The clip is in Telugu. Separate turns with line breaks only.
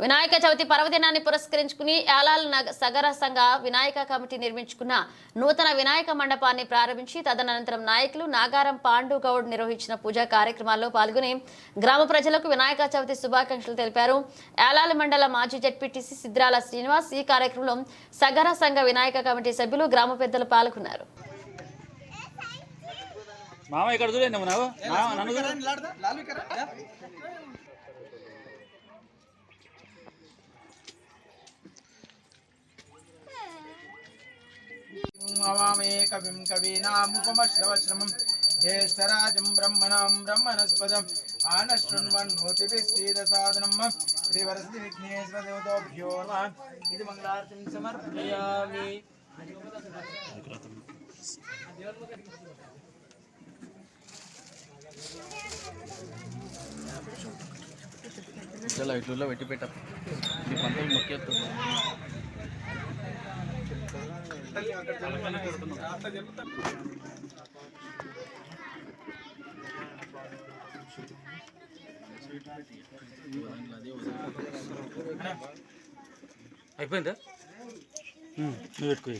వినాయక చవితి పర్వదినాన్ని పురస్కరించుకుని యాలాల్ సగర సంఘ వినాయక కమిటీ నిర్మించుకున్న నూతన వినాయక మండపాన్ని ప్రారంభించి తదనంతరం నాయకులు నాగారం పాండు గౌడ్ నిర్వహించిన పూజా కార్యక్రమాల్లో పాల్గొని గ్రామ ప్రజలకు వినాయక చవితి శుభాకాంక్షలు తెలిపారు. యాలాల్ మండల మాజీ జెడ్పీటీసీ సిద్రాల శ్రీనివాస్ ఈ కార్యక్రమంలో సగర సంఘ వినాయక కమిటీ సభ్యులు గ్రామ పెద్దలు పాల్గొన్నారు.
अवामे कविं कवीनामुपमश्रवश्रमं ज्येष्ठराजं ब्रह्मणां ब्रह्मणस्पदम् आनशृण्वन्नोतिभिस्सीदसादनं श्रीवरसति विघ्नेश्वरदेवताभ्यो नमः इति मङ्गलार्तिं समर्पयामि.
चलो इट्लो వెట్టి పెట్ట ఈ పంటలు మొక్కేస్తుంది.
అయిపోయిందా నువ్వు పెట్టుకో.